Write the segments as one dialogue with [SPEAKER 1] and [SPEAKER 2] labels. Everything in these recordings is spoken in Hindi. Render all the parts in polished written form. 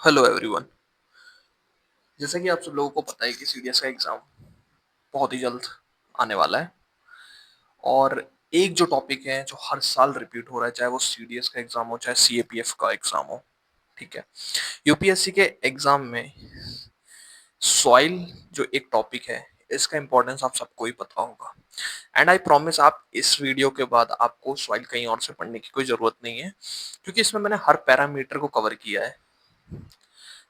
[SPEAKER 1] Hello everyone. जैसा कि आप सब लोगों को पता है कि सीडीएस का एग्जाम बहुत ही जल्द आने वाला है। और एक जो टॉपिक है जो हर साल रिपीट हो रहा है, चाहे वो सीडीएस का एग्जाम हो चाहे सीएपीएफ का एग्जाम हो, ठीक है। यूपीएससी के एग्जाम में सॉइल जो एक टॉपिक है, इसका इंपॉर्टेंस आप सबको ही पता होगा। एंड आई प्रॉमिस, आप इस वीडियो के बाद आपको सॉइल कहीं और से पढ़ने की कोई जरूरत नहीं है, क्योंकि इसमें मैंने हर पैरामीटर को कवर किया है।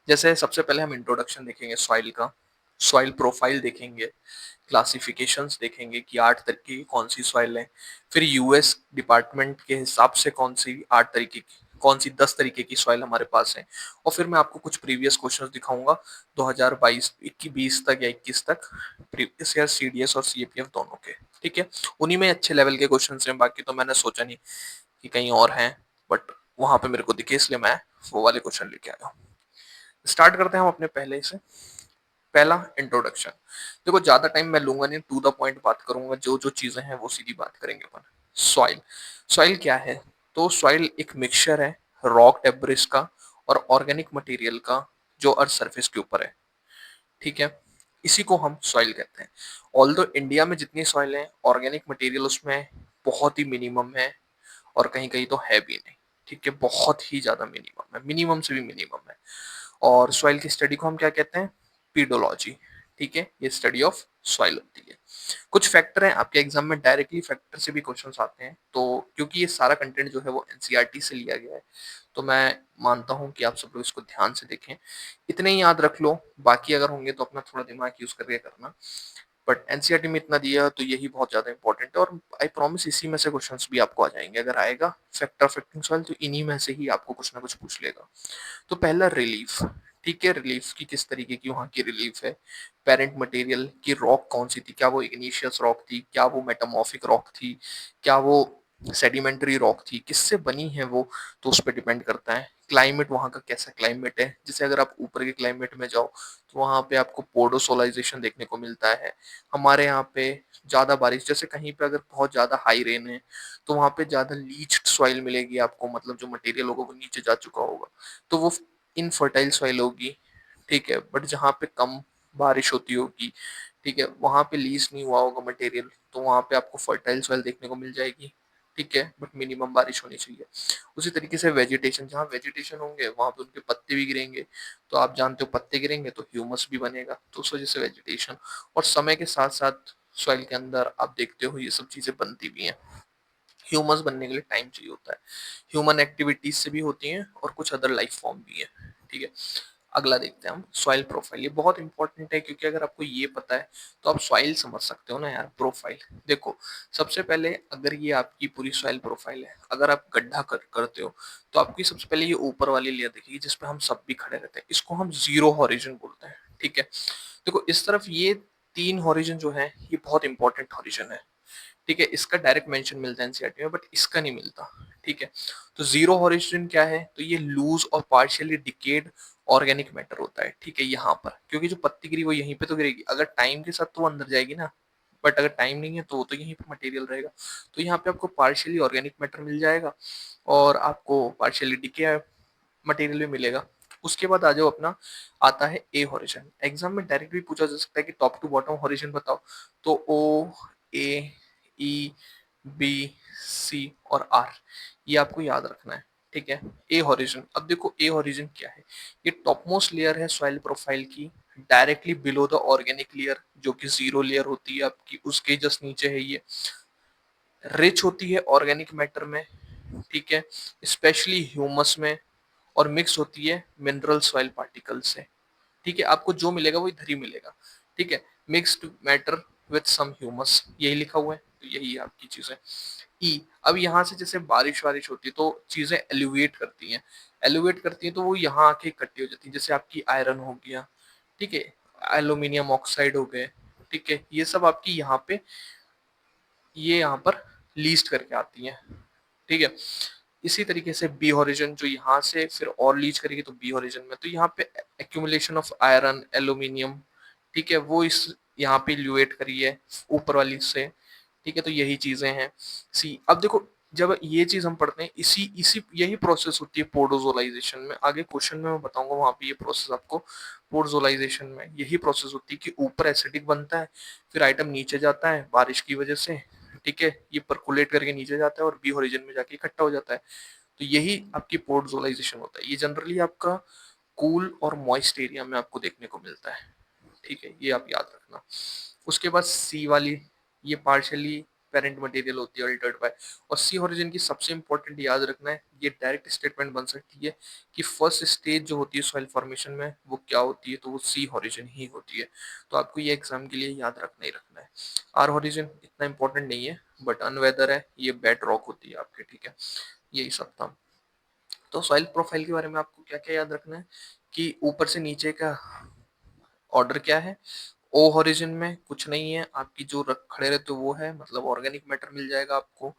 [SPEAKER 1] जैसे सबसे पहले हम इंट्रोडक्शन देखेंगे सॉइल का, सॉइल प्रोफाइल देखेंगे, क्लासिफिकेशंस देखेंगे कि 8 तरीके की कौन सी सॉइल है। फिर यूएस डिपार्टमेंट के हिसाब से कौन सी 10 तरीके की सॉइल हमारे पास है। और फिर मैं आपको कुछ प्रीवियस क्वेश्चंस दिखाऊंगा 2022 21 तक या 21 तक, प्रीवियस ईयर सीडीएस और सीएपीएफ दोनों के। ठीक है, उन्हीं में अच्छे लेवल के क्वेश्चन हैं, बाकी तो मैंने सोचा नहीं कि कहीं और हैं, बट वहां पे मेरे को दिखे इसलिए मैं वो वाले क्वेश्चन लेके आया हूँ। स्टार्ट करते हैं हम अपने पहले से। पहला, इंट्रोडक्शन। देखो, ज्यादा टाइम मैं लूंगा नहीं, टू द पॉइंट बात करूंगा, जो जो चीजें हैं वो सीधी बात करेंगे अपन। सॉइल, सॉइल क्या है? तो सॉइल एक मिक्सचर है रॉक डेब्रिस का और ऑर्गेनिक मटेरियल का, जो अर्थ सरफेस के ऊपर है। ठीक है, इसी को हम सॉइल कहते हैं। ऑल्दो इंडिया में जितनी सॉइल है, ऑर्गेनिक मटेरियल उसमें बहुत ही मिनिमम है, और कहीं कहीं तो है भी नहीं। ठीक है, बहुत ही ज्यादा मिनिमम है, मिनिमम से भी मिनिमम है। और सॉइल की स्टडी को हम क्या कहते हैं? पीडोलॉजी। ठीक है, ये स्टडी ऑफ सॉइल होती है। कुछ फैक्टर हैं आपके एग्जाम में, डायरेक्टली फैक्टर से भी क्वेश्चंस आते हैं, तो क्योंकि ये सारा कंटेंट जो है वो एनसीईआरटी से लिया गया है, तो मैं मानता हूं कि आप सब लोग इसको ध्यान से देखें। इतने ही याद रख लो, बाकी अगर होंगे तो अपना थोड़ा दिमाग यूज करके करना। बट एनसीईआरटी में इतना दिया तो यही बहुत ज्यादा इंपॉर्टेंट है, और आई प्रॉमिस इसी में से क्वेश्चंस भी आपको आ जाएंगे। अगर आएगा फैक्टर अफेक्टिंग सॉइल, तो इन्हीं में से ही आपको कुछ ना कुछ पूछ लेगा। तो पहला, रिलीफ। ठीक है, रिलीफ की किस तरीके की वहां की रिलीफ है? पेरेंट मटेरियल की रॉक कौन सी थी? क्या वो इग्निशियस रॉक थी? क्या वो मेटामॉर्फिक रॉक थी? क्या वो सेडिमेंट्री रॉक थी? किससे बनी है वो? तो उस पर डिपेंड करता है। क्लाइमेट, वहां का कैसा क्लाइमेट है? जैसे अगर आप ऊपर के क्लाइमेट में जाओ, तो वहां पे आपको पोडोसोलाइजेशन देखने को मिलता है। हमारे यहाँ पे ज्यादा बारिश, जैसे कहीं पे अगर बहुत ज्यादा हाई रेन है, तो वहां पे ज्यादा लीच्ड सॉइल मिलेगी आपको, मतलब जो मटेरियल होगा वो नीचे जा चुका होगा, तो वो इनफर्टाइल सॉइल होगी। ठीक है, बट जहाँ पे कम बारिश होती होगी, ठीक है, वहां पे लीज नहीं हुआ होगा मटेरियल, तो वहां पे आपको फर्टाइल सॉइल देखने को मिल जाएगी। ठीक है, बट मिनिमम बारिश होनी चाहिए। उसी तरीके से वेजिटेशन, जहाँ वेजिटेशन होंगे वहां पे उनके पत्ते भी गिरेंगे, तो आप जानते हो पत्ते गिरेंगे तो ह्यूमस भी बनेगा, तो उस वजह से वेजिटेशन। और समय के साथ साथ सॉइल के अंदर आप देखते हो ये सब चीजें बनती भी हैं। ह्यूमस बनने के लिए टाइम चाहिए होता है, ह्यूमन एक्टिविटीज से भी होती हैं और कुछ अदर लाइफ फॉर्म भी है। ठीक है, अगला देखते हैं हम सॉइल प्रोफाइल। ये बहुत इंपॉर्टेंट है, क्योंकि अगर आपको ये पता है तो आप सॉइल समझ सकते हो ना यार। प्रोफाइल देखो, सबसे पहले अगर ये आपकी पूरी सॉइल प्रोफाइल है, अगर आप गड्ढा करते हो, तो आपकी सबसे पहले ये ऊपर वाली लेयर दिखेगी जिसपे हम सब भी खड़े रहते हैं, इसको हम जीरो हॉरिजन बोलते हैं। ठीक है, देखो इस तरफ ये तीन हॉरिजन जो है, ये बहुत इंपॉर्टेंट हॉरिजन है। ठीक है, इसका डायरेक्ट मेंशन मिलता है एनसीईआरटी में, बट इसका नहीं मिलता। ठीक है, तो जीरो हॉरिजन क्या है? तो ये लूज और पार्शियली डिकेड ऑर्गेनिक मैटर होता है। ठीक है, यहाँ पर क्योंकि जो पत्ती गिरी वो यहीं पे तो गिरेगी, अगर टाइम के साथ तो वो अंदर जाएगी ना, बट अगर टाइम नहीं है तो वो तो यहीं पर मटेरियल रहेगा। तो यहाँ पे आपको पार्शियली ऑर्गेनिक मैटर मिल जाएगा, और आपको पार्शियली डिके मटेरियल भी मिलेगा। उसके बाद आ जाओ अपना, आता है ए हॉरिजन। एग्जाम में डायरेक्ट भी पूछा जा सकता है कि टॉप टू बॉटम हॉरिजन बताओ, तो ओ, ए, ई, बी, सी और आर, ये आपको याद रखना है। ठीक है, ए हॉरिजन। अब देखो ए हॉरिजन क्या है? ये टॉप मोस्ट लेयर है सॉइल प्रोफाइल की, directly below the organic layer, जो कि जीरो लेयर होती है आपकी, उसके जस्ट नीचे है ये। रिच होती है ऑर्गेनिक मैटर में, ठीक है, स्पेशली ह्यूमस में, और मिक्स होती है मिनरल सॉइल पार्टिकल से। ठीक है, आपको जो मिलेगा वो इधर ही मिलेगा। ठीक है, mixed matter with some humus, यही लिखा हुआ है, तो यही है आपकी चीजें। ई, अब यहाँ से जैसे बारिश वारिश होती है तो चीजें एलिवेट करती हैं, एलिवेट करती हैं तो वो यहाँ आके इकट्ठी हो जाती है, जैसे आपकी आयरन हो गया, ठीक है, एल्यूमिनियम ऑक्साइड हो गए। ठीक है, ये सब आपकी यहाँ पे, ये यहाँ पर लीस्ट करके आती हैं। ठीक है, इसी तरीके से बी हॉरिजन, जो यहाँ से फिर और लीच करेगी तो बी हॉरिजन में, तो यहाँ पे एक्यूमुलेशन ऑफ आयरन एल्यूमिनियम, ठीक है, वो इस यहाँ पे ल्यूएट करी है ऊपर वाली से। ठीक है, तो यही चीजें हैं। सी, अब देखो जब ये चीज हम पढ़ते हैं, इसी इसी यही प्रोसेस होती है पोडोजोलाइजेशन में। आगे क्वेश्चन में मैं बताऊंगा, वहां पे ये प्रोसेस आपको पोडोजोलाइजेशन में यही प्रोसेस होती है कि ऊपर एसिडिक बनता है, फिर आइटम नीचे जाता है बारिश की वजह से, ठीक है, ये परकुलेट करके नीचे जाता है और बी ओरिजिन में जाके इकट्ठा हो जाता है। तो यही आपकी पोडोजोलाइजेशन होता है। ये जनरली आपका कूल और मॉइस्ट एरिया में आपको देखने को मिलता है, ठीक है, ये आप याद रखना। उसके बाद सी वाली, ये पार्शियली पेरेंट मटेरियल होती है अल्टर्ड बाय। और सी ओरिजिन की सबसे इंपॉर्टेंट याद रखना है, ये डायरेक्ट स्टेटमेंट बन सकती है कि फर्स्ट स्टेज जो होती है सॉइल फॉर्मेशन में वो क्या होती है, तो वो सी ओरिजिन ही होती है। तो आपको ये एग्जाम के लिए याद रखना ही रखना है। आर ओरिजिन इतना इंपॉर्टेंट नहीं है, बट अनवेदर है, ये बेड रॉक होती है आपके, ठीक है, यही सब था। तो सॉइल प्रोफाइल के बारे में आपको क्या क्या याद रखना है कि ऊपर से नीचे का ऑर्डर क्या है। ओ ओरिजिन में कुछ नहीं है, आपकी जो रख खड़े रहते हो वो है, मतलब ऑर्गेनिक मैटर मिल जाएगा आपको,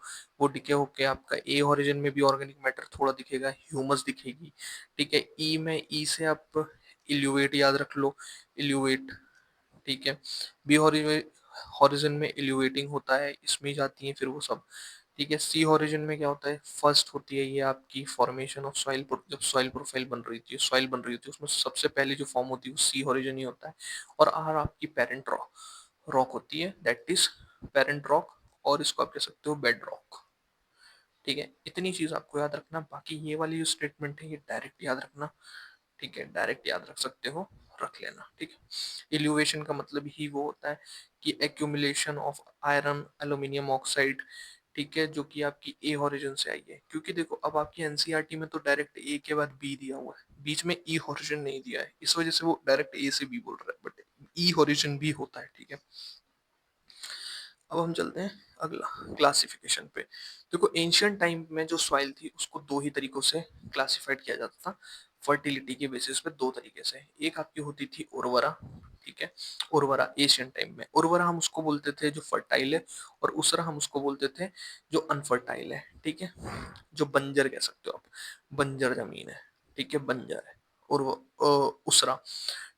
[SPEAKER 1] वो डिके होके आपका ए ओरिजिन में भी ऑर्गेनिक मैटर थोड़ा दिखेगा, ह्यूमस दिखेगी, ठीक है। ई में, ई से आप इल्यूवेट याद रख लो, इल्यूवेट, ठीक है। बी हॉरिजन में इल्यूवेटिंग होता है, इसमें जाती है फिर वो सब, ठीक है। सी हॉरिजन में क्या होता है, फर्स्ट होती है ये आपकी फॉर्मेशन ऑफ सॉइल। जब सॉइल प्रोफाइल बन रही थी, सॉइल बन रही होती है, उसमें सबसे पहले जो फॉर्म होती है वो सी हॉरिजन ही होता है। और आर आपकी पेरेंट रॉक रॉक होती है, दैट इज पेरेंट रॉक, और इसको आप कह सकते हो बेड रॉक, ठीक है। इतनी चीज आपको याद रखना। बाकी ये वाली जो स्टेटमेंट है ये डायरेक्ट याद रखना, ठीक है, डायरेक्ट याद रख सकते हो, रख लेना, ठीक है। इल्यूवेशन का मतलब ही वो होता है कि accumulation of iron aluminium oxide, ठीक है, जो कि आपकी ए ओरिजिन से आई है। क्योंकि देखो अब आपकी एनसीईआरटी में तो डायरेक्ट ए के बाद बी दिया हुआ है, बीच में ई ओरिजिन नहीं दिया है, इस वजह से वो डायरेक्ट ए से बी बोल रहा है, बट ई ओरिजिन भी होता है, ठीक है। अब हम चलते हैं अगला क्लासिफिकेशन पे। देखो एंशियंट टाइम में जो सॉइल थी उसको दो ही तरीकों से क्लासिफाइड किया जाता था, फर्टिलिटी के बेसिस पे दो तरीके से। एक आपकी होती थी उर्वरा, ठीक है, उर्वरा एशियन टाइम में उर्वरा हम उसको बोलते थे जो फर्टाइल है, और उसरा हम उसको बोलते थे जो अनफर्टाइल है, ठीक है, जो बंजर कह सकते हो आप, बंजर जमीन है, ठीक है, बंजर है उसरा,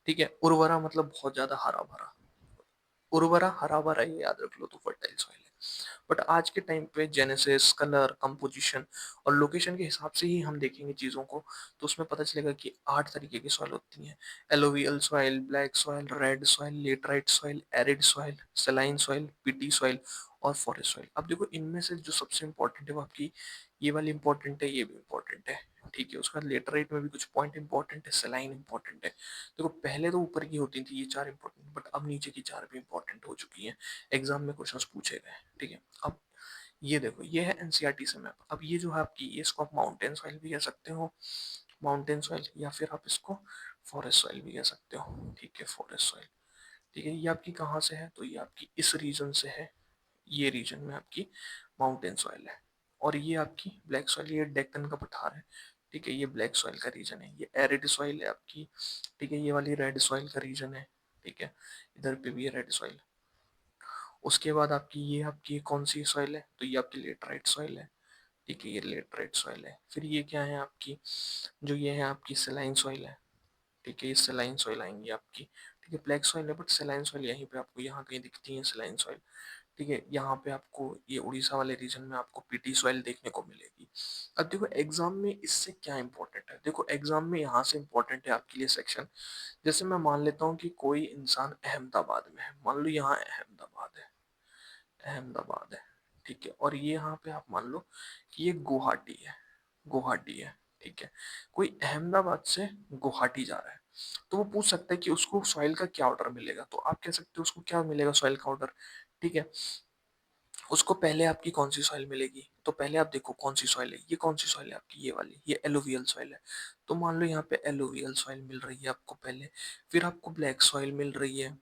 [SPEAKER 1] ठीक है। उर्वरा मतलब बहुत ज्यादा हरा भरा, उर्वरा हरा भरा, ये याद रख लो, तो फर्टाइल सॉइल है। बट आज के टाइम पे जेनेसिस, कलर, कंपोजिशन और लोकेशन के हिसाब से ही हम देखेंगे चीजों को, तो उसमें पता चलेगा कि 8 तरीके की सॉइल होती हैं। Alluvial soil, black soil, red soil, laterite soil, arid soil, saline soil, PT soil और फॉरेस्ट सॉइल। अब देखो इनमें से जो सबसे इंपॉर्टेंट है वो आपकी ये वाली इंपॉर्टेंट है, ये भी इंपॉर्टेंट है, ठीक है। उसके बाद लेटराइट में भी कुछ पॉइंट इंपॉर्टेंट है, सलाइन इंपॉर्टेंट है। देखो पहले तो ऊपर की होती थी ये चार इंपॉर्टेंट, बट अब नीचे की चार भी इंपॉर्टेंट हो चुकी हैं, एग्जाम में क्वेश्चंस पूछे गए, ठीक है। अब ये देखो ये है एनसीईआरटी से मैप। अब ये जो है आपकी, ये इसको आप माउंटेन सॉइल भी कह सकते हो, माउंटेन सॉइल, या फिर आप इसको फॉरेस्ट सॉइल भी कह सकते हो, ठीक है, फॉरेस्ट सॉइल, ठीक है। ये आपकी कहाँ से है, तो ये आपकी इस रीजन से है, ये रीजन में आपकी माउंटेन सॉइल है। और ये आपकी ब्लैक सॉइल, ये डेक्कन का पठार है, ठीक है, ये ब्लैक सॉइल का रीजन है। ये एरिड सॉइल है आपकी, ठीक है, ये वाली रेड सॉइल का रीजन है, ठीक है, इधर पे भी है रेड सॉइल। उसके बाद आपकी ये आपकी कौन सी सॉइल है, तो ये आपकी लेटराइट सॉइल है, ठीक है, ये लेटराइट सॉइल है। फिर ये क्या है आपकी, जो ये है आपकी सेलाइन सॉइल है, ठीक है, ये सेलाइन सॉइल आएंगी आपकी, ठीक है। ब्लैक सॉइल है बट सेलाइन सॉइल यहीं पे आपको यहाँ कहीं दिखती है सेलाइन सॉइल, ठीक है। यहाँ पे आपको ये उड़ीसा वाले रीजन में आपको पीटी सॉइल देखने को मिलेगी। अब देखो एग्जाम में इससे क्या इंपॉर्टेंट है, देखो एग्जाम में यहाँ से इंपॉर्टेंट है आपके लिए सेक्शन, जैसे मैं मान लेता हूँ कि कोई इंसान अहमदाबाद में है, मान लो यहाँ अहमदाबाद है, अहमदाबाद है, ठीक है, और ये यहाँ पे आप मान लो कि ये गुवाहाटी है, गुवाहाटी है, ठीक है। कोई अहमदाबाद से गुवाहाटी जा रहा है, तो वो पूछ सकता है कि उसको सॉइल का क्या ऑर्डर मिलेगा, तो आप कह सकते हो उसको क्या मिलेगा सॉइल का ऑर्डर, ठीक है। उसको पहले आपकी कौन सी सॉइल मिलेगी, तो पहले आप देखो कौन सी सॉइल है, ये कौन सी सॉइल है आपकी, ये वाली, ये एलुवियल सॉइल है, तो मान लो यहाँ पे एलुवियल सॉइल मिल रही है आपको पहले। फिर आपको ब्लैक सॉइल मिल रही है,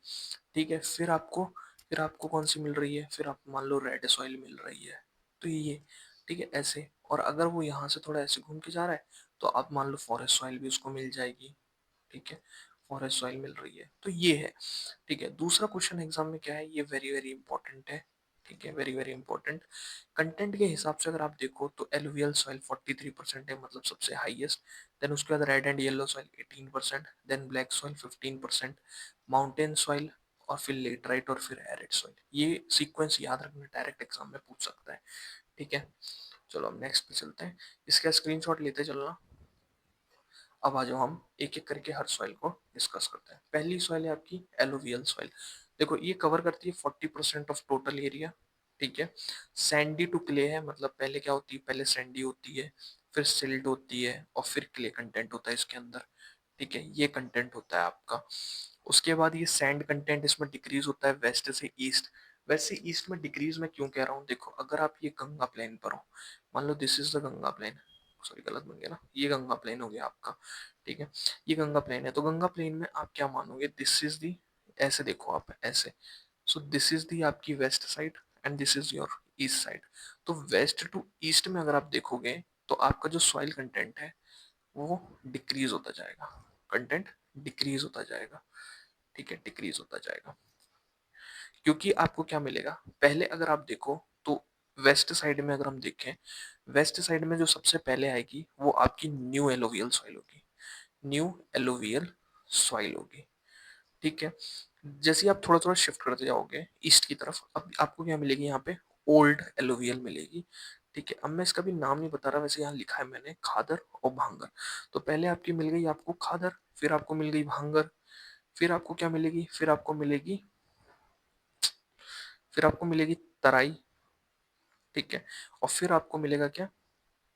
[SPEAKER 1] ठीक है। फिर आपको कौन सी मिल रही है, फिर आप मान लो रेड सॉइल मिल रही है, तो ये, ठीक है, ऐसे। और अगर वो यहाँ से थोड़ा ऐसे घूम के जा रहा है, तो आप मान लो फॉरेस्ट सॉइल भी उसको मिल जाएगी, ठीक है, फॉरेस्ट सॉइल मिल रही है, तो ये है, ठीक है। दूसरा क्वेश्चन एग्जाम में क्या है, ये वेरी वेरी इंपॉर्टेंट है, ठीक है, वेरी वेरी इंपॉर्टेंट। कंटेंट के हिसाब से अगर आप देखो तो एलुवियल सॉइल 43% है, मतलब सबसे हाईएस्ट। देन उसके बाद red and yellow soil 18%, then black soil 15%, mountain soil, और फिर लेटराइट, और फिर एरिड सॉइल। ये सीक्वेंस याद रखना, डायरेक्ट एग्जाम में पूछ सकता है, ठीक है। चलो हम नेक्स्ट पे चलते हैं, इसका स्क्रीनशॉट लेते चलना। अब आ जाओ हम एक एक करके हर सॉइल को डिस्कस करते हैं। पहली सॉइल है आपकी एलोवियल सॉइल। देखो ये कवर करती है 40% ऑफ टोटल एरिया। ठीक है, सैंडी टू क्ले है, मतलब पहले क्या होती है, पहले सैंडी होती है, फिर सिल्ट होती है और फिर क्ले कंटेंट होता है इसके अंदर। ठीक है, ये कंटेंट होता है आपका। उसके बाद ये सैंड कंटेंट इसमें डिक्रीज होता है वेस्ट से ईस्ट। वैसे ईस्ट में डिक्रीज मैं क्यों कह रहा हूँ, देखो अगर आप ये गंगा प्लेन पर हो, मान लो this is the Ganga plain, sorry गलत बन गया ना, ये गंगा प्लेन हो गया आपका। ठीक है, ये गंगा प्लेन है, तो गंगा प्लेन में आप क्या मानोगे, दिस इज दी, ऐसे देखो आप ऐसे, सो दिस इज दी आपकी west side and this is your east side. तो वेस्ट टू ईस्ट में अगर आप देखोगे तो आपका जो सॉइल कंटेंट है वो डिक्रीज होता जाएगा, कंटेंट डिक्रीज होता जाएगा। ठीक है, डिक्रीज होता जाएगा, क्योंकि आपको क्या मिलेगा, पहले अगर आप देखो तो वेस्ट साइड में अगर हम देखें, वेस्ट साइड में जो सबसे पहले आएगी वो आपकी न्यू एलोवियल सॉइल होगी, न्यू एलोवियल सॉइल होगी। ठीक है, जैसे ही आप थोड़ा थोड़ा शिफ्ट करते जाओगे ईस्ट की तरफ, अब आपको क्या मिलेगी यहाँ पे, ओल्ड एलोवियल मिलेगी। ठीक है, अब मैं इसका भी नाम नहीं बता रहा, वैसे यहाँ लिखा है मैंने खादर और भांगर। तो पहले आपकी मिल गई आपको खादर, फिर आपको मिल गई भांगर, फिर आपको क्या मिलेगी, फिर आपको मिलेगी तराई। ठीक है, और फिर आपको मिलेगा क्या,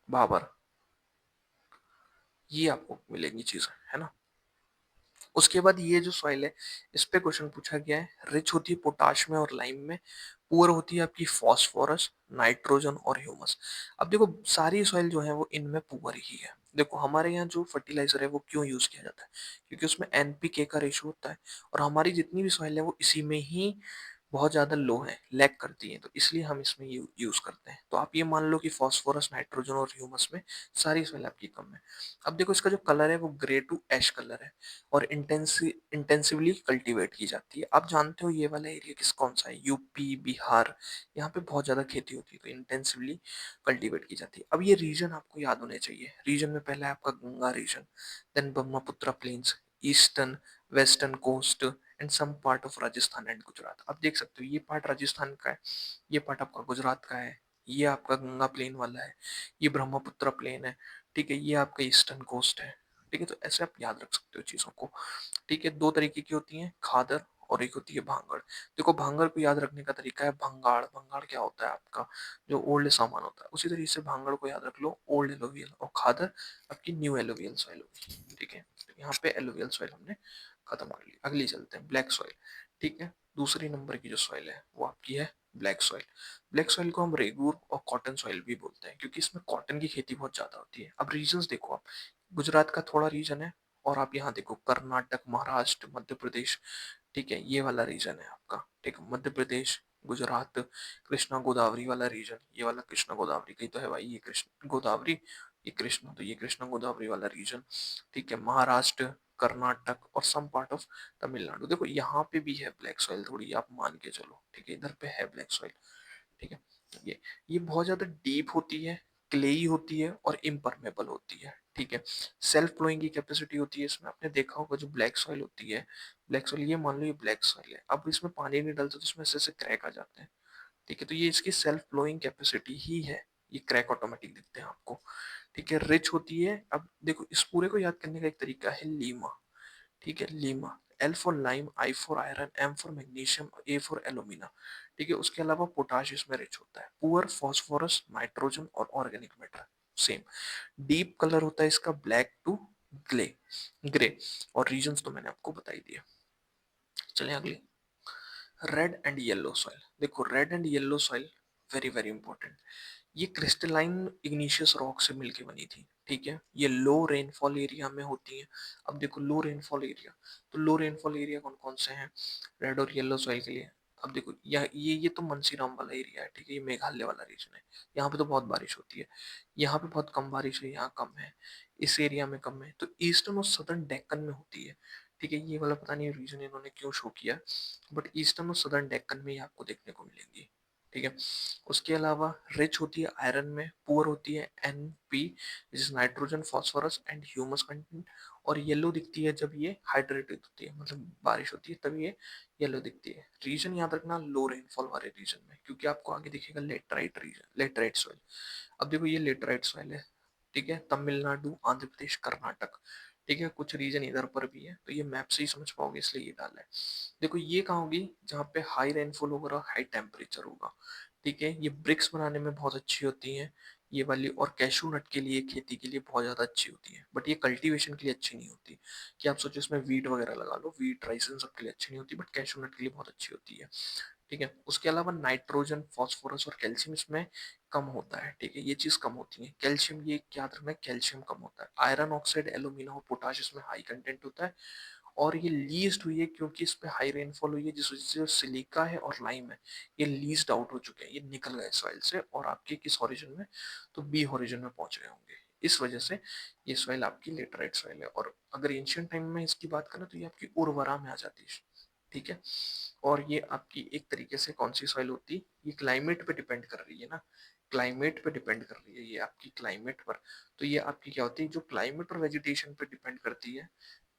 [SPEAKER 1] बाबर। ये आपको मिलेंगी चीजें, है ना। उसके बाद ये जो सॉइल है, इस पे क्वेश्चन पूछा गया है, रिच होती है पोटाश में और लाइम में, पुअर होती है आपकी फॉस्फोरस, नाइट्रोजन और ह्यूमस। अब देखो सारी सॉइल जो है वो इनमें पुअर ही है। देखो हमारे यहाँ जो फर्टिलाइजर है वो क्यों यूज किया जाता है, क्योंकि उसमें एनपीके का रेशो होता है, और हमारी जितनी भी सॉइल है वो इसी में ही बहुत ज्यादा लो है, लैक करती है, तो इसलिए हम इसमें यूज करते हैं। तो आप ये मान लो कि फॉस्फोरस, नाइट्रोजन और ह्यूमस में सारी सॉइल आपकी कम है। अब देखो इसका जो कलर है वो ग्रे टू ऐश कलर है, और इंटेंसिवली कल्टीवेट की जाती है। आप जानते हो ये वाला एरिया किस कौन सा है, यूपी, बिहार, यहाँ पे बहुत ज्यादा खेती होती है, तो इंटेंसिवली कल्टीवेट की जाती है। अब ये रीजन आपको याद होने चाहिए, रीजन में पहला है आपका Ganga region, then Brahmaputra plains, eastern, western coast and some part of Rajasthan and Gujarat. आप देख सकते हो ये पार्ट राजस्थान का है, ये पार्ट आपका गुजरात का है, ये आपका गंगा प्लेन वाला है, ये ब्रह्मपुत्र प्लेन है। ठीक है, ये आपका ईस्टर्न कोस्ट है। ठीक है, तो ऐसे आप याद रख सकते हो चीजों को। ठीक है, दो तरीके की होती हैं, खादर और एक होती है भांगड़। देखो भांगड़ को याद रखने का तरीका है भंगाड़, भंगाड़ क्या होता है आपका, जो ओल्ड सामान होता है, उसी तरीके से भांगड़ को याद रख लो, ओल्ड एलोवियल, और खादर आपकी न्यू एलोवियल सॉइल होगी। ठीक है, तो यहाँ पे एलोवियल सॉइल हमने खत्म कर ली। अगली चलते हैं, ब्लैक सॉइल। ठीक है, दूसरी नंबर की जो सॉइल है वो आपकी है ब्लैक सॉइल। ब्लैक सॉइल को हम रेगूर और कॉटन सॉइल भी बोलते हैं, क्योंकि इसमें कॉटन की खेती बहुत ज्यादा होती है। अब रीजंस देखो आप, गुजरात का थोड़ा रीजन है, और आप यहाँ देखो कर्नाटक, महाराष्ट्र, मध्य प्रदेश। ठीक है, ये वाला रीजन है आपका। ठीक है, मध्य प्रदेश, गुजरात, कृष्णा गोदावरी वाला रीजन, ये वाला कृष्णा गोदावरी कहीं तो है भाई, ये कृष्ण गोदावरी, ये कृष्णा, तो ये कृष्णा गोदावरी वाला रीजन। ठीक है, महाराष्ट्र, कर्नाटक और सम पार्ट ऑफ तमिलनाडु। देखो यहाँ पे भी है ब्लैक सॉइल थोड़ी, आप मान के चलो। ठीक है, इधर पे है ब्लैक सॉइल। ठीक है, ये बहुत ज्यादा डीप होती है, क्लेई होती है और इम्परमेबल होती है। ठीक है, सेल्फ फ्लोइंग की कैपेसिटी होती है इसमें। आपने देखा होगा जो ब्लैक सॉइल होती है, ब्लैक सॉइल, ये मान लो ये ब्लैक सॉइल है, अब इसमें पानी नहीं डालते तो इसमें ऐसे क्रैक आ जाते हैं। ठीक है, तो ये इसकी सेल्फ फ्लोइंग कैपेसिटी ही है, ये क्रैक ऑटोमेटिक दिखते हैं आपको। ठीक है, रिच होती है। अब देखो इस पूरे को याद करने का एक तरीका है लीमा। ठीक है, LIMA, L for lime, I for iron, M for magnesium, A for alumina. ठीक है, उसके अलावा पोटाश इसमें रिच होता है, पुअर फॉस्फोरस, नाइट्रोजन और organic matter same. Deep colour होता है इसका ब्लैक टू ग्ले, ग्रे, और रीजंस तो मैंने आपको बता ही दिए। चलिए अगली, रेड एंड येलो सॉइल। देखो red and yellow soil very very important. ये क्रिस्टलाइन इग्निशियस रॉक से मिलके बनी थी। ठीक है, ये लो रेनफॉल एरिया में होती है। अब देखो लो रेनफॉल एरिया, तो लो रेनफॉल एरिया कौन कौन से हैं रेड और येलो सॉइल के लिए। अब देखो ये तो मनसीराम वाला एरिया है। ठीक है, ये मेघालय वाला रीजन है, यहाँ पे तो बहुत बारिश होती है, यहाँ पे बहुत कम बारिश है, यहाँ कम है, इस एरिया में कम है। तो ईस्टर्न और सदर्न डेक्कन में होती है। ठीक है, ये वाला पता नहीं रीजन इन्होंने क्यों शो किया, बट ईस्टर्न और सदर्न डेक्कन में ही आपको देखने को मिलेंगी। ठीक है, उसके अलावा रिच होती है आयरन में, पुअर होती है एनपी जिस nitrogen, phosphorus and humus content, और येलो दिखती है जब ये हाइड्रेटेड होती है, मतलब बारिश होती है तब ये येलो दिखती है। रीजन याद रखना लो रेनफॉल वाले रीजन में, क्योंकि आपको आगे दिखेगा लेटराइट रीजन, लेटराइट सॉइल। अब देखो ये लेटराइट सॉइल है, ठीक है, तमिलनाडु, आंध्र प्रदेश, कर्नाटक, ठीक है, कुछ रीजन इधर पर भी है, तो ये मैप से ही समझ पाओगे इसलिए ये डाला है। देखो ये कहाँ होगी, जहाँ पे हाई रेनफॉल होगा और हाई टेम्परेचर होगा, ठीक है। ये ब्रिक्स बनाने में बहुत अच्छी होती हैं ये वाली, और कैशू नट के लिए, खेती के लिए बहुत ज्यादा अच्छी होती है, बट ये कल्टीवेशन के लिए अच्छी नहीं होती। कि आप सोचो इसमें वीट वगैरह लगा लो, वीट राइस इन सब के लिए अच्छी नहीं होती, बट कैशू नट के लिए बहुत अच्छी होती है, ठीक है। उसके अलावा नाइट्रोजन, फास्फोरस और कैल्शियम इसमें कम होता है, ठीक है, ये चीज कम होती है। कैल्शियम, ये याद रखना, कैल्शियम कम होता है। आयरन ऑक्साइड, एल्यूमिना और पोटाश इसमें हाई कंटेंट होता है, और ये लीस्ट हुई है क्योंकि इस पे हाई रेनफॉल हुई है, जिस वजह से जो सिलिका है और लाइम है ये लीस्ट आउट हो चुके हैं, ये निकल गए सॉइल से, और आपके किस ओरिजिन में, तो बी ओरिजिन में पहुंच गए होंगे। इस वजह से ये सॉइल आपकी लेटराइट सॉइल है। और अगर एंशियंट टाइम में इसकी बात करें तो ये आपकी उर्वरा में आ जाती है, ठीक है। और ये आपकी एक तरीके से कौन सी सॉइल होती है, ये क्लाइमेट पे डिपेंड कर रही है ना, क्लाइमेट पे डिपेंड कर रही है ये आपकी, क्लाइमेट पर। तो ये आपकी क्या होती है, जो क्लाइमेट और वेजिटेशन पे डिपेंड करती है,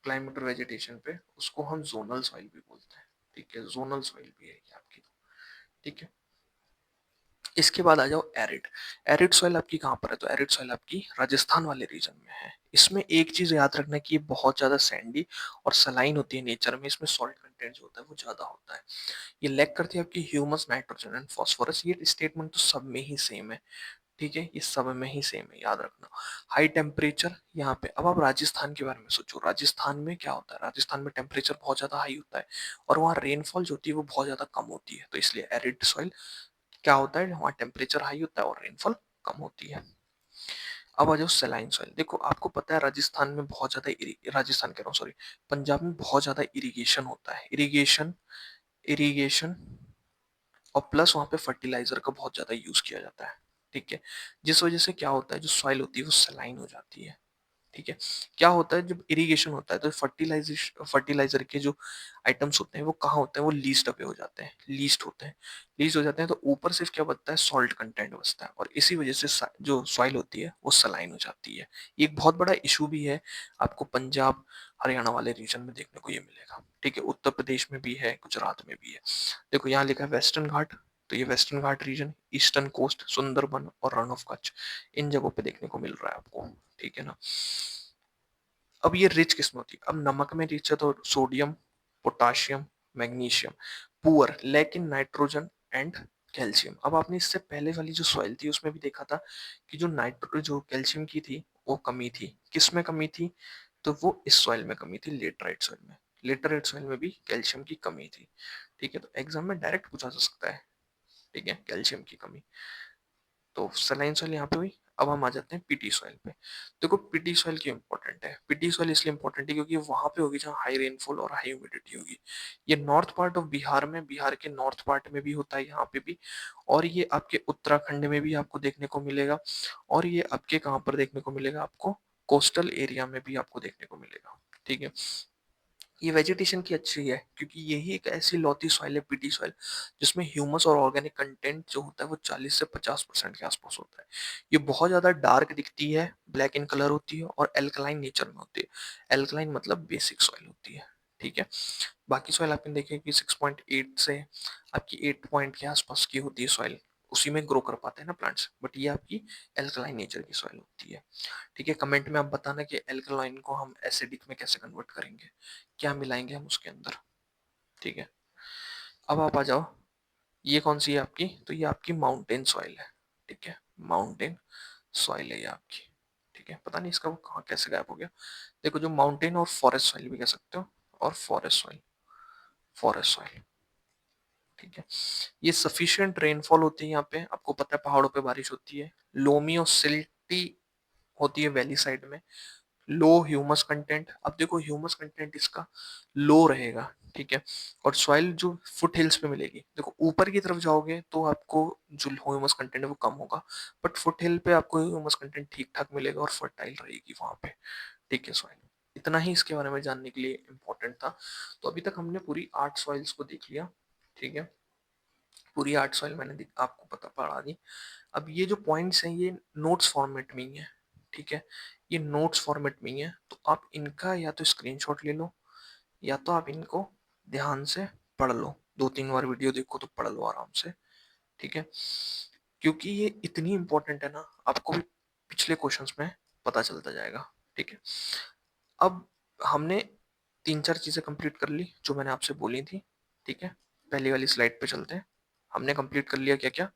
[SPEAKER 1] क्लाइमेट और वेजिटेशन पे, उसको हम जोनल सॉइल भी बोलते हैं, ठीक है, जोनल सॉइल भी है ये आपकी, ठीक है। इसके बाद आ जाओ एरिड। एरिड सॉइल आपकी कहाँ पर है, तो एरिड सॉइल आपकी राजस्थान वाले रीजन में है। इसमें एक चीज याद रखना कि ये बहुत ज्यादा सैंडी और सलाइन होती है नेचर में, इसमें सॉल्ट कंटेंट जो होता है वो ज्यादा होता है। ये लैक करती है आपकी ह्यूमस, नाइट्रोजन एंड फॉस्फोरस। ये स्टेटमेंट तो सब में ही सेम है, ठीक है, ये सब में ही सेम है, याद रखना। हाई टेम्परेचर यहाँ पे। अब आप राजस्थान के बारे में सोचो, राजस्थान में क्या होता है, राजस्थान में टेम्परेचर बहुत ज्यादा हाई होता है, और वहाँ रेनफॉल जो होती है वो बहुत ज्यादा कम होती है, तो इसलिए एरिड सॉइल क्या होता है, वहाँ टेम्परेचर हाई होता है और रेनफॉल कम होती है। अब आ जाओ सेलाइन सॉइल। देखो आपको पता है राजस्थान में बहुत ज्यादा राजस्थान कह रहा हूँ, सॉरी, पंजाब में बहुत ज्यादा इरिगेशन होता है, इरिगेशन, इरिगेशन, और प्लस वहाँ पे फर्टिलाइजर का बहुत ज्यादा यूज किया जाता है, ठीक है। जिस वजह से क्या होता है, जो सॉइल होती है वो सलाइन हो जाती है, ठीक है। क्या होता है जब इरिगेशन होता है तो फर्टिलाइजेशन, फर्टिलाइजर के जो आइटम्स होते हैं वो कहाँ होते हैं, वो लीस्ट अवे हो जाते हैं, लीस्ट होते हैं, लीस्ट हो जाते हैं, तो ऊपर सिर्फ क्या बचता है, सॉल्ट कंटेंट बचता है, और इसी वजह से जो सॉइल होती है वो सलाइन हो जाती है। ये एक बहुत बड़ा इशू भी है, आपको पंजाब, हरियाणा वाले रीजन में देखने को ये मिलेगा, ठीक है, उत्तर प्रदेश में भी है, गुजरात में भी है। देखो यहाँ लिखा है वेस्टर्न घाट, तो ये वेस्टर्न घाट रीजन, ईस्टर्न कोस्ट, सुंदरबन और रन ऑफ कच्छ, इन जगहों पे देखने को मिल रहा है आपको, ठीक है ना। अब ये रिच किसमें होती है, अब नमक में रिच है तो sodium, potassium, magnesium. Poor, lack in nitrogen and calcium. अब आपने इससे पहले वाली जो सॉइल थी उसमें भी देखा था कि जो नाइट्रो, जो कैल्शियम की थी वो कमी थी, किस में कमी थी, तो वो इस सॉइल में कमी थी, लेटराइट सॉइल में। लेटराइट सॉइल में भी कैल्शियम की कमी थी, ठीक है, तो एग्जाम में डायरेक्ट पूछा जा सकता है, ठीक है, कैल्शियम की कमी। तो सलाइन सॉइल यहाँ पे हुई। अब हम आ जाते हैं पीटी सॉइल पे। देखो पीटी सॉइल क्यों इंपॉर्टेंट है, पीटी सॉइल इसलिए इंपॉर्टेंट है क्योंकि वहां पे होगी जहाँ हाई रेनफॉल और हाई ह्यूमिडिटी होगी। ये नॉर्थ पार्ट ऑफ बिहार में, बिहार के नॉर्थ पार्ट में भी होता है यहाँ पे भी, और ये आपके उत्तराखंड में भी आपको देखने को मिलेगा, और ये आपके कहाँ पर देखने को मिलेगा, आपको कोस्टल एरिया में भी आपको देखने को मिलेगा, ठीक है। ये वेजिटेशन की अच्छी है क्योंकि यही एक ऐसी लौती सॉइल है, पीटी सॉइल, जिसमें ह्यूमस और ऑर्गेनिक कंटेंट जो होता है वो 40 से 50% के आसपास होता है। ये बहुत ज्यादा डार्क दिखती है, ब्लैक इन कलर होती है, और एल्कलाइन नेचर में होती है। एल्कलाइन मतलब बेसिक सॉइल होती है, ठीक है। बाकी सॉइल आपने देखे कि 6.8 से आपकी 8 पॉइंट के आसपास की होती है सॉइल, उसी में ग्रो कर पाते हैं ना प्लांट्स, बट ये आपकी एल्कलाइन नेचर की सॉइल होती है, ठीक है। कमेंट में आप बताना कि एल्कलाइन को हम एसिडिक में कैसे कन्वर्ट करेंगे, क्या मिलाएंगे हम उसके अंदर, ठीक है। अब आप आ जाओ, ये कौन सी है आपकी, तो ये आपकी माउंटेन सॉइल है, ठीक है, माउंटेन सॉइल है ये आपकी, ठीक है। पता नहीं इसका वो कहाँ कैसे गायब हो गया। देखो जो माउंटेन और फॉरेस्ट सॉइल भी कह सकते हो, और फॉरेस्ट सॉइल, फॉरेस्ट सॉइल, ठीक है। ये सफिशिएंट रेनफॉल होती है यहाँ पे, आपको पता है पहाड़ों पे बारिश होती है, लोमी और सिल्टी होती है वैली साइड में, लो ह्यूमस कंटेंट। अब देखो ह्यूमस कंटेंट इसका लो रहेगा, ठीक है, और सॉइल जो फुट हिल्स पे मिलेगी, देखो ऊपर की तरफ जाओगे तो आपको जो ह्यूमस कंटेंट है वो कम होगा, बट फुट हिल पे आपको ह्यूमस कंटेंट ठीक ठाक मिलेगा और फर्टाइल रहेगी वहां पे, ठीक है, सॉइल। इतना ही इसके बारे में जानने के लिए इम्पोर्टेंट था। तो अभी तक हमने पूरी 8 सॉइल्स को देख लिया, ठीक है, पूरी 8 सॉइल मैंने आपको पता पढ़ा दी। अब ये जो पॉइंट्स हैं ये नोट्स फॉर्मेट में ही है, ठीक है, ये नोट्स फॉर्मेट में ही है, तो आप इनका या तो स्क्रीनशॉट ले लो या तो आप इनको ध्यान से पढ़ लो, 2-3 बार वीडियो देखो तो पढ़ लो आराम से, ठीक है, क्योंकि ये इतनी इंपॉर्टेंट है ना, आपको भी पिछले क्वेश्चंस में पता चलता जाएगा, ठीक है। अब हमने 3-4 चीजें कंप्लीट कर ली जो मैंने आपसे बोली थी, ठीक है। पहली वाली स्लाइड पे चलते हैं। हमने कंप्लीट कर लिया क्या क्या?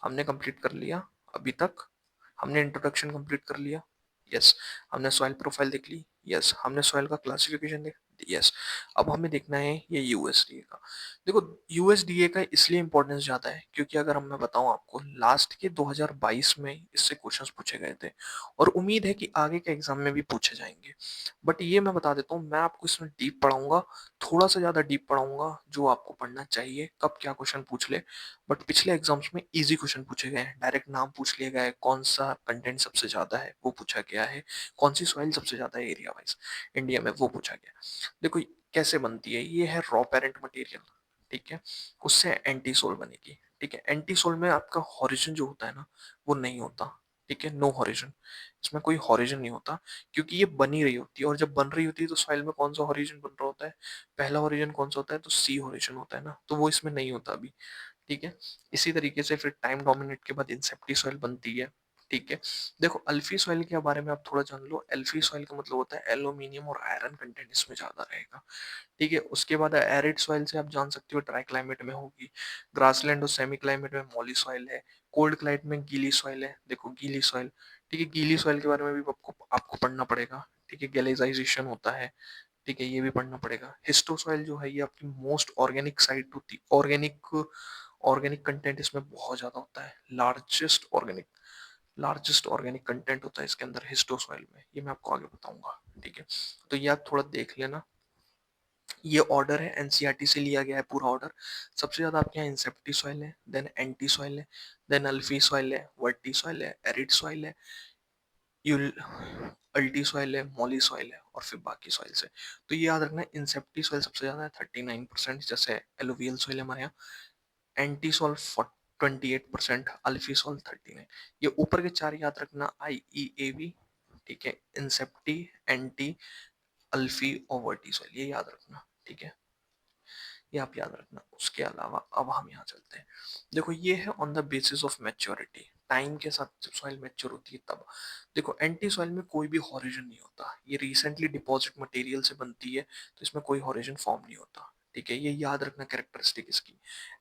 [SPEAKER 1] हमने कंप्लीट कर लिया अभी तक, हमने इंट्रोडक्शन कंप्लीट कर लिया, यस। हमने सॉइल प्रोफाइल देख ली, यस। हमने सॉइल का क्लासिफिकेशन देख, यस। अब हमें देखना है ये यूएसडीए का। देखो, यूएसडीए का इसलिए इंपॉर्टेंस ज्यादा है क्योंकि अगर मैं बताऊं आपको, लास्ट के 2022 में इससे क्वेश्चंस पूछे गए थे और उम्मीद है कि आगे के एग्जाम में भी पूछे जाएंगे। बट ये मैं बता देता हूँ, मैं आपको इसमें डीप पढ़ाऊंगा, थोड़ा सा ज्यादा डीप पढ़ाऊंगा, जो आपको पढ़ना चाहिए, कब क्या क्वेश्चन पूछ ले। बट पिछले एग्जाम्स में इजी क्वेश्चन पूछे गए हैं, डायरेक्ट नाम पूछ लिए गए, कौन सा कंटेंट सबसे ज्यादा है वो पूछा गया है, कौन सी सॉइल सबसे ज्यादा है एरिया वाइज इंडिया में वो पूछा गया। देखो कैसे बनती है, ये है रॉ पेरेंट मटेरियल, ठीक है, उससे एंटी सोल बनेगी, ठीक है। एंटी सोल में आपका हॉरिजन जो होता है ना, वो नहीं होता, ठीक है, नो हॉरिजन, इसमें कोई हॉरिजन नहीं होता, क्योंकि ये बनी रही होती है, और जब बन रही होती है तो सॉइल में कौन सा हॉरिजन बन रहा होता है, पहला हॉरिजन कौन सा होता है, तो सी हॉरिजन होता है ना, तो वो इसमें नहीं होता अभी, ठीक है। इसी तरीके से फिर टाइम डोमिनेट के बाद इंसेप्टी सॉइल बनती है, ठीक है। देखो अल्फी सॉइल के बारे में आप थोड़ा जान लो। अल्फी सॉइल का मतलब होता है एल्यूमिनियम और आयरन कंटेंट इसमें ज्यादा रहेगा, ठीक है। उसके बाद एरिड सॉइल से आप जान सकते हो ट्राई क्लाइमेट में होगी, ग्रासलैंड और सेमी क्लाइमेट में मॉली सॉइल है, कोल्ड क्लाइमेट में गीली सॉइल है, देखो गीली सॉइल, ठीक है। गीली सॉइल के बारे में भी आपको आपको पढ़ना पड़ेगा, ठीक है, गैलेजाइजेशन होता है, ठीक है, ये भी पढ़ना पड़ेगा। हिस्टो सॉइल जो है ये आपकी मोस्ट ऑर्गेनिक साइट होती है, ऑर्गेनिक ऑर्गेनिक कंटेंट इसमें बहुत ज्यादा होता है, लार्जेस्ट ऑर्गेनिक कंटेंट होता है इसके अंदर हिस्टो सॉइल में, ये मैं आपको आगे बताऊंगा, ठीक है। तो ये आप थोड़ा देख लेना, ये ऑर्डर है एनसीईआरटी से लिया गया है पूरा ऑर्डर। सबसे ज्यादा आपके यहाँ इंसेप्टी सॉइल है, देन एंटी सॉइल है, देन अल्फी सॉइल है, वर्टी सॉइल है, एरिड सॉइल है, यूल अल्टी सॉइल है, मॉली सॉइल है, और फिर बाकी सॉइल है। तो ये याद रखना, इंसेप्टी सॉइल सबसे ज्यादा है 39%, जैसे एलुवियल सॉइल हमारे यहाँ, एंटी सॉइल 28%, अल्फी सॉइल 39। ये ऊपर के चार याद रखना, IEAV, ठीक है, इंसेप्टी, एंटी, अल्फी और वर्टी सॉइल, ये याद रखना, ठीक है, ये आप याद रखना। उसके अलावा अब हम यहाँ चलते हैं। देखो ये है on the basis of maturity, time के साथ जब सॉइल मैच्योर होती है तब। देखो एंटी सॉइल में कोई भी हॉरिजन नहीं होता, ये रिसेंटली डिपॉजिट मटेरियल से बनती है, तो इसमें कोई हॉरिजन फॉर्म नहीं होता, ठीक है, ये याद रखना कैरेक्टरिस्टिक इसकी।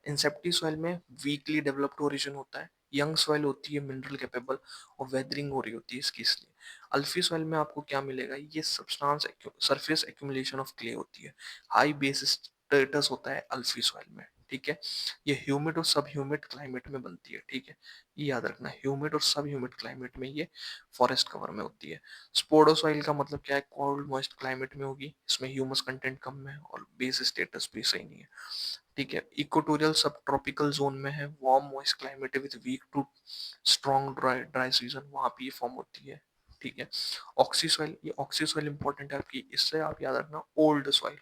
[SPEAKER 1] इंसेप्टी सॉइल में वीकली डेवलप्ड ओरिजिन होता है, यंग सॉइल होती है मिनरल कैपेबल, और वेदरिंग हो रही होती है इसकी, इसलिए। अल्फी सॉइल में आपको क्या मिलेगा, ये substance surface accumulation of clay होती है, हाई बेस स्टेटस होता है अल्फी सॉइल में, ठीक है। ये ह्यूमिड और सब ह्यूमिड क्लाइमेट में बनती है, ठीक है, ये याद रखना, ह्यूमिड और सब ह्यूमिड क्लाइमेट में ये फॉरेस्ट कवर में होती है। स्पोडोसॉइल का मतलब क्या है, कोल्ड मॉइस्ट क्लाइमेट में होगी, इसमें ह्यूमस कंटेंट कम है और बेस स्टेटस भी सही नहीं है, ठीक है। इक्वेटोरियल सब ट्रॉपिकल जोन में है, warm moist climate with weak to strong dry dry season, वहां पे ये फॉर्म होती है, ठीक है। ऑक्सी सॉइल, ये ऑक्सी सॉइल इंपॉर्टेंट है आपकी, इससे आप याद रखना ओल्ड सॉइल,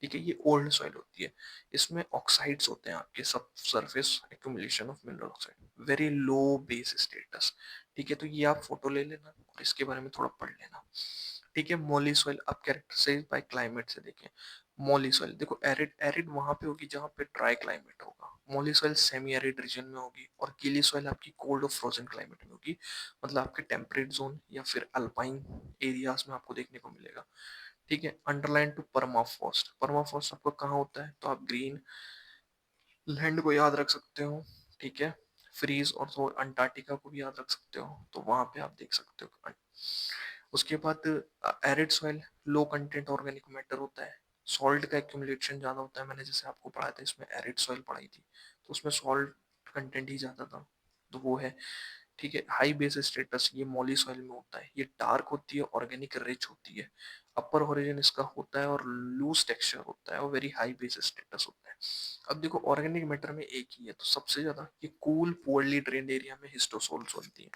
[SPEAKER 1] ठीक है, ये ओल्ड सॉइल होती है, इसमें ऑक्साइड्स होते हैं आपके, सब surface accumulation of mineral oxide, very low base status, ठीक है। तो ये आप फोटो ले लेना और इसके बारे में थोड़ा पढ़ लेना, ठीक है। मोली सॉइल आप कैरेक्टराइज्ड बाय क्लाइमेट से देखें। मोली सॉइल देखो, एरिड एरिड वहां पे होगी जहां पे ड्राई क्लाइमेट होगा, मोली सॉइल सेमी एरिड रीजन में होगी, और गीली सॉइल आपकी कोल्ड और फ्रोजन क्लाइमेट में होगी, मतलब आपके टेम्परेट जोन या फिर अल्पाइन एरियाज में आपको देखने को मिलेगा, ठीक है। अंडरलाइन टू परमाफ्रॉस्ट, परमाफ्रॉस्ट आपको कहाँ होता है, तो आप ग्रीन लैंड को याद रख सकते हो, ठीक है। फ्रीज और तो अंटार्कटिका को भी याद रख सकते हो, तो वहां पे आप देख सकते हो। उसके बाद एरिड सॉइल, लो कंटेंट ऑर्गेनिक मैटर होता है, सॉल्ट का एक्यूमुलेशन ज्यादा होता है, मैंने जैसे आपको पढ़ाया था इसमें एरिड सॉइल पढ़ाई थी, तो उसमें सॉल्ट कंटेंट ही ज्यादा था, तो वो है, ठीक है। हाई बेस स्टेटस ये मॉली सॉइल में होता है, ये डार्क होती है, ऑर्गेनिक रिच होती है, अपर होरिजन इसका होता है और लूज टेक्सचर होता है, और वेरी हाई बेस स्टेटस होता है। अब देखो ऑर्गेनिक मैटर में एक ही है, तो सबसे ज्यादा ये कूल पुअरली ड्रेन्ड एरिया में हिस्टोसोल्स होती है,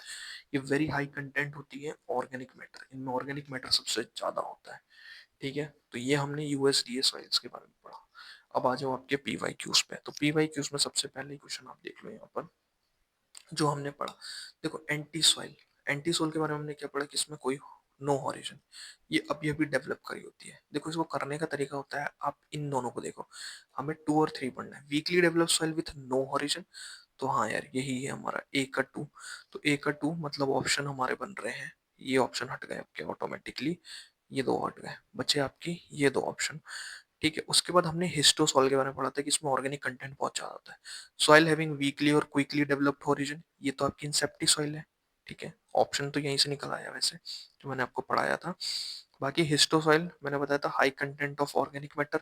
[SPEAKER 1] ये वेरी हाई कंटेंट होती है ऑर्गेनिक मैटर, इनमें ऑर्गेनिक मैटर सबसे ज्यादा होता है, ठीक है। तो ये हमने यूएसडीए सॉइल्स के बारे में पढ़ा। अब आ जाओ आपके पीवाईक्यूज पे, तो पीवाईक्यूज में सबसे पहले क्वेश्चन आप देख लो यहाँ पर जो हमने पढ़ा। देखो एंटी सॉइल, एंटी सोल के बारे में हमने क्या पढ़ा कि इसमें कोई नो हॉरिजन, ये अभी अभी डेवलप करी होती है। देखो इसको करने का तरीका होता है, आप इन दोनों को देखो, हमें 2 और 3 पढ़ना है। Weakly develop soil with no horizon, तो हाँ यार यही है हमारा ए का 2। तो ए का 2 मतलब ऑप्शन हमारे बन रहे हैं, ये ऑप्शन हट गए आपके ऑटोमेटिकली, ये दो हट गए, बचे आपकी ये दो ऑप्शन। ठीक है, उसके बाद हमने हिस्टोसॉल के बारे में पढ़ा था कि इसमें ऑर्गेनिक कंटेंट बहुत ज्यादा होता है। सॉइल हैविंग वीकली और क्विकली डेवलप्ड ओरिजिन, ये तो आपकी इंसेप्टी सॉइल है। ठीक है, ऑप्शन तो यहीं से निकल आया वैसे, जो मैंने आपको पढ़ाया था। बाकी हिस्टोसॉइल मैंने बताया था high content of organic matter,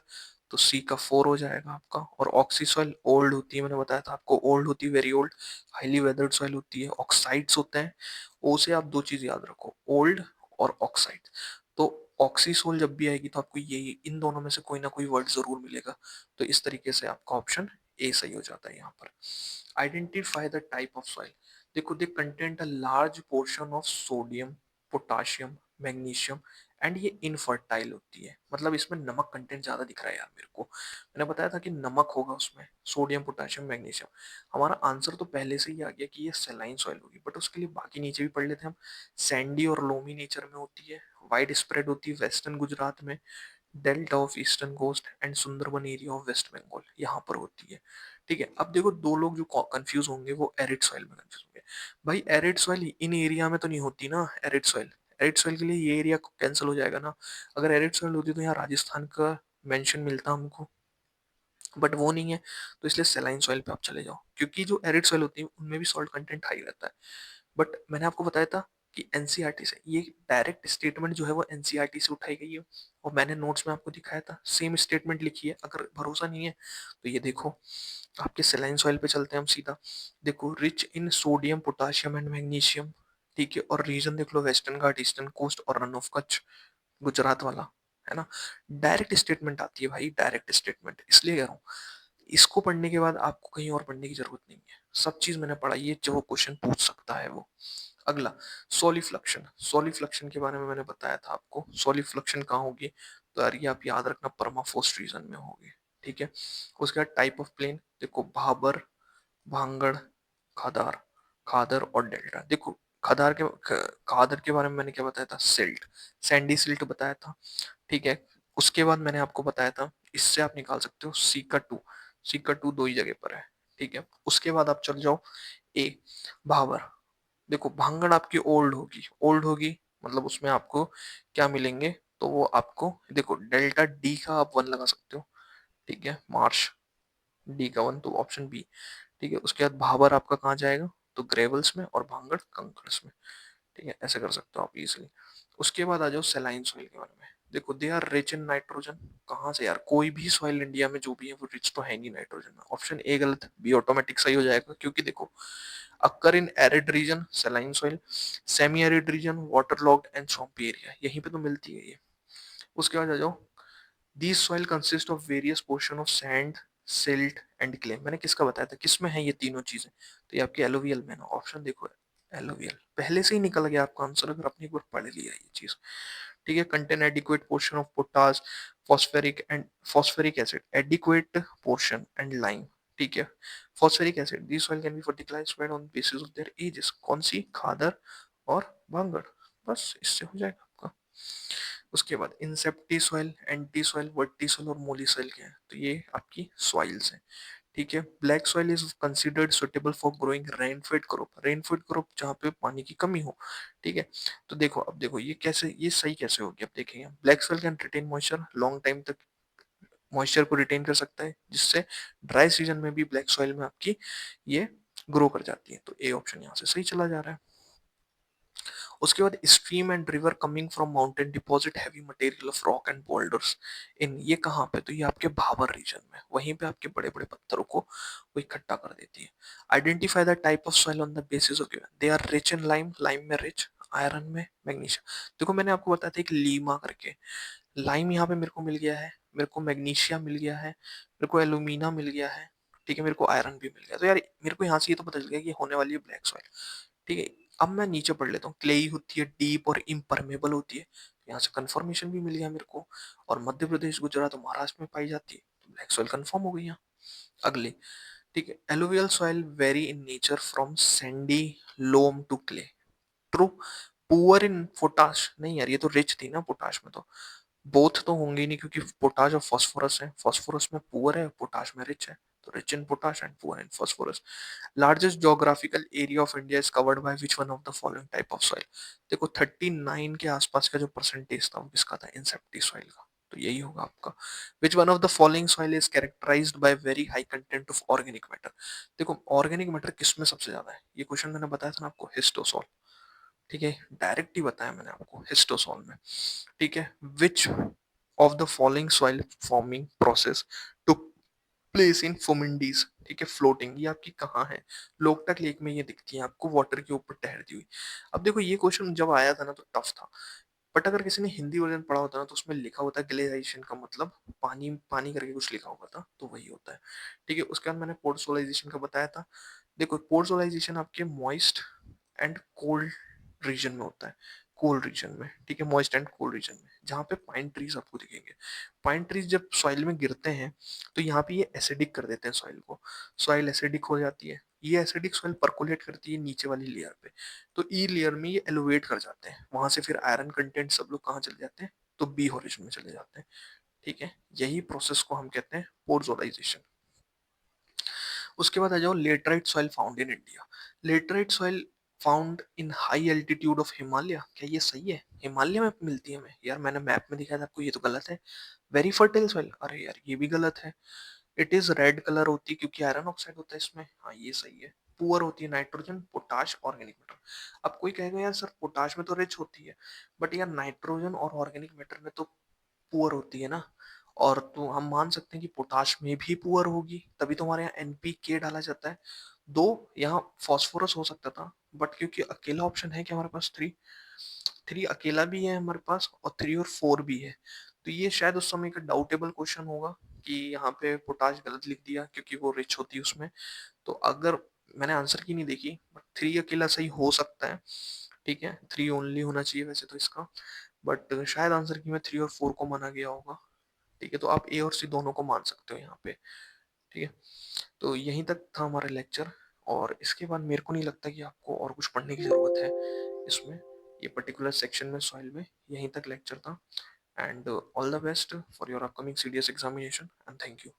[SPEAKER 1] तो सी का 4 हो जाएगा आपका। और ऑक्सी सॉइल ओल्ड होती है, मैंने बताया था आपको, ओल्ड होती है, very old, highly weathered soil होती है। ऑक्साइड्स होते हैं, ओ से आप दो चीज याद रखो, ओल्ड और ऑक्साइड। तो ऑक्सीसोल जब भी आएगी तो आपको ये इन दोनों में से कोई ना कोई वर्ड जरूर मिलेगा। तो इस तरीके से आपका ऑप्शन ए सही हो जाता है यहाँ पर। Identify the type of soil, देखो they contain a large portion of sodium, potassium, magnesium, and ये इनफर्टाइल होती है, मतलब इसमें नमक कंटेंट ज्यादा दिख रहा है यार मेरे को। मैंने बताया था कि नमक होगा उसमें, सोडियम, पोटाशियम, मैग्नीशियम। हमारा आंसर तो पहले से ही आ गया कि ये सेलाइन सॉइल होगी, बट उसके लिए बाकी नीचे भी पढ़ लेते हैं हम। सैंडी और लोमी नेचर में होती है, वाइड स्प्रेड होती है वेस्टर्न गुजरात में, delta of eastern coast and Sundarban area of West Bengal यहाँ पर होती है। ठीक है, अब देखो दो लोग जो कंफ्यूज होंगे वो एरिड सॉइल में कंफ्यूज होंगे। भाई एरिड सॉइल इन एरिया में तो नहीं होती ना एरिड सॉइल, एरिड सॉइल के लिए ये एरिया कैंसिल हो जाएगा ना। अगर एरिड सॉइल होती तो यहाँ राजस्थान का मेंशन मिलता हमको, बट वो नहीं है। तो इसलिए सेलाइन सॉइल पे आप चले जाओ, क्योंकि जो एरिड सॉइल होती है उनमें भी सॉल्ट कंटेंट हाई रहता है। बट मैंने आपको बताया था कि एनसीईआरटी से ये डायरेक्ट स्टेटमेंट जो है वो एनसीईआरटी से उठाई गई है, और मैंने नोट्स में आपको दिखाया था सेम स्टेटमेंट लिखी है। अगर भरोसा नहीं है तो ये देखो, आपके सेलाइन सॉइल पे चलते हैं हम सीधा। देखो rich in sodium, potassium and magnesium, ठीक है, और रीजन देख लो वेस्टर्न घाट, ईस्टर्न कोस्ट और रन ऑफ कच्छ, गुजरात वाला, है ना। डायरेक्ट स्टेटमेंट आती है भाई, डायरेक्ट स्टेटमेंट, इसलिए कह रहा हूँ इसको पढ़ने के बाद आपको कहीं और पढ़ने की जरूरत नहीं है, सब चीज मैंने पढ़ाई है, जो क्वेश्चन पूछ सकता है वो। अगला सॉलिफ्लक्शन, सॉलिफ्लक्शन के बारे में मैंने बताया था आपको, सॉलिफ्लक्शन कहाँ होगी, तो यार ये आप याद रखना परमाफ्रॉस्ट रीजन में होगी। ठीक है, उसके बाद टाइप ऑफ प्लेन, देखो भाबर, भांगड़, खादार, खादर और डेल्टा। देखो खादर के बारे में मैंने क्या बताया था, सिल्ट, सैंडी सिल्ट बताया था। ठीक है, उसके बाद मैंने आपको बताया था, इससे आप निकाल सकते हो सी का 2, सी का 2 दो ही जगह पर है। ठीक है, उसके बाद आप चल जाओ ए, भावर। देखो भांगड़ आपकी ओल्ड होगी, ओल्ड होगी मतलब उसमें आपको क्या मिलेंगे, तो वो आपको देखो डेल्टा डी का आप 1 लगा सकते हो। ठीक है, मार्च, डी का 1 तो ऑप्शन बी। ठीक है, उसके बाद भाबर आपका कहाँ जाएगा, तो ग्रेवल्स में, और भांगड़ कंकर्स में। ठीक है, ऐसे कर सकते हो आप इजिली। उसके बाद आ जाओ सेलाइन सॉइल के बारे में, देखो they are rich in nitrogen. कहाँ से यार, कोई भी सॉइल इंडिया में जो भी है वो रिच तो है नहीं नाइट्रोजन में। ऑप्शन ए गलत, बी ऑटोमेटिक सही हो जाएगा, क्योंकि देखो occur in arid region saline soil, semi arid region water logged and swampy area, यहीं पे तो मिलती है ये। उसके बाद आ जाओ, these soil consist of various portion of sand, silt and clay. मैंने किसका बताया था, किसमें है ये तीनों चीजें, तो ये आपकी एलोवियल में ना, ऑप्शन देखो एलोवियल, पहले से ही निकल गया आपका आंसर अगर आपने एक बार पढ़ लिया ये चीज। ठीक है, contain adequate portion of potash, phosphoric acid, adequate portion and lime. ठीक है, phosphoric acid, this soil can be fertilized on basis of their ages, कौन सी, खादर और भांगड़। बस इससे हो जाएगा आपका। उसके बाद इंसेप्टी soil, anti soil, Varti soil और मोली सॉइल क्या है, तो ये आपकी सॉइल्स हैं। ठीक है, black soil is considered suitable for growing rainfed crop, rainfed crop जहाँ पे पानी की कमी हो। ठीक है, तो देखो अब देखो ये कैसे, ये सही कैसे होगी, अब देखेंगे। Black soil can retain moisture long time तक, मॉइस्चर को रिटेन कर सकता है, जिससे ड्राई सीजन में भी ब्लैक सॉइल में आपकी ये ग्रो कर जाती है। तो ए ऑप्शन यहाँ से सही चला जा रहा है। उसके बाद stream and river coming from mountain deposit heavy material of rock and boulders in, ये कहाँ पे, तो ये आपके भाबर रीजन में, वहीं पे आपके बड़े बड़े पत्थरों को वो इकट्ठा कर देती है। Identify the type of soil on the basis of given, they are rich in lime, lime में रिच, आयरन में मैग्नीशियम। देखो मैंने आपको बताया था एक लीमा करके, लाइम यहाँ पे मेरे को मिल गया है, मेरे को मैग्नीशिया मिल गया है, मेरे को एल्यूमिना मिल गया है। ठीक है, मेरे को आयरन भी मिल गया, तो यार मेरे को यहाँ से ये तो पता चल गया कि ये होने वाली है ब्लैक सॉइल। ठीक है, अब मैं नीचे पढ़ लेता हूँ, क्लेई होती है, डीप और इम्परमेबल होती है, तो यहाँ से कंफर्मेशन भी मिल गया मेरे को। और मध्य प्रदेश, गुजरात और महाराष्ट्र में पाई जाती है, तो ब्लैक सॉइल कंफर्म हो गई यहाँ। अगले, ठीक है, alluvial soil vary in nature from sandy loam to clay. True. Poor in potash नहीं यार, ये तो रिच थी ना पोटाश में तो। बोथ तो होंगे ही नहीं, क्योंकि पोटाश और फास्फोरस है, फास्फोरस में पुअर है, पोटाश में रिच है, तो rich in potash and poor in phosphorus. Largest geographical area of India is covered by which one of the following type of soil. देखो 39 के आसपास का जो परसेंटेज था वो किसका था, इंसेप्टी सॉइल का, तो यही होगा आपका। Which one of the following soil is characterized by very high content of organic matter. देखो ऑर्गेनिक मैटर किसमें सबसे ज्यादा है, ये क्वेश्चन मैंने बताया था ना आपको, हिस्टोसॉल। ठीक है, डायरेक्ट ही बताया मैंने आपको, हिस्टोसॉल में। ठीक है, which of the following soil forming process to place in फोमिंडीज। ठीक है, फ्लोटिंग, ये आपकी कहाँ है, लोकटक लेक में ये दिखती है आपको, वाटर के ऊपर तैरती हुई। अब देखो ये क्वेश्चन जब आया था ना तो टफ था, बट अगर किसी ने हिंदी वर्जन पढ़ा होता ना तो उसमें लिखा होता है ग्लेशिएशन का मतलब पानी पानी करके कुछ लिखा हुआ था, तो वही होता है। ठीक है, उसके बाद मैंने पोर्टसोलाइजेशन का बताया था। देखो पोर्टसोलाइजेशन आपके मॉइस्ट एंड कोल्ड रीजन में होता है, कोल्ड रीजन में। ठीक है, मॉइस्ट एंड कोल्ड रीजन में, जहाँ पे पाइन ट्रीज आपको दिखेंगे। पाइन ट्रीज जब सॉइल में गिरते हैं तो यहाँ पे ये एसिडिक कर देते हैं सॉइल को, सॉइल एसिडिक हो जाती है। ये एसिडिक सॉइल परकोलेट करती है नीचे वाली लेयर पे, तो ई लेयर में ये एलोवेट कर जाते हैं, वहां से फिर आयरन कंटेंट सब लोग कहाँ चले जाते हैं, तो बी होरिजन में चले जाते हैं। ठीक है, यही प्रोसेस को हम कहते हैं पोर्टोलाइजेशन। उसके बाद आ जाओ laterite soil found in India. Laterite soil found in high altitude of Himalaya, क्या ये सही है, हिमालय में मिलती है हमें यार, मैंने मैप में दिखाया था आपको, ये तो गलत है। वेरी फर्टाइल सॉइल, अरे यार ये भी गलत है। इट इज रेड कलर होती है क्योंकि आयरन ऑक्साइड होता है इसमें, हाँ ये सही है। पुअर होती है नाइट्रोजन पोटाश ऑर्गेनिक मैटर। अब कोई कहेगा यार सर पोटाश में तो रिच होती है, बट यार नाइट्रोजन और ऑर्गेनिक मैटर में तो पुअर होती है ना। और तो हम मान सकते हैं कि पोटाश में भी पुअर होगी, तभी तो हमारे यहाँ एनपीके डाला जाता है। दो, यहाँ फॉस्फोरस हो सकता था, बट क्योंकि अकेला ऑप्शन है कि हमारे पास थ्री, थ्री अकेला भी है हमारे पास और थ्री और फोर भी है, तो ये शायद उस समय का डाउटेबल क्वेश्चन होगा कि यहाँ पे पोटाश गलत लिख दिया क्योंकि वो रिच होती है उसमें। तो अगर मैंने आंसर की नहीं देखी, बट थ्री अकेला सही हो सकता है। ठीक है, थ्री ओनली होना चाहिए वैसे तो इसका, बट शायद आंसर की में थ्री और फोर को माना गया होगा। ठीक है, तो आप ए और सी दोनों को मान सकते हो यहाँ पे। ठीक है, तो यहीं तक था हमारा लेक्चर, और इसके बाद मेरे को नहीं लगता कि आपको और कुछ पढ़ने की जरूरत है इसमें, ये पर्टिकुलर सेक्शन में सॉइल में यहीं तक लेक्चर था। And all the best for your upcoming CDS examination and thank you.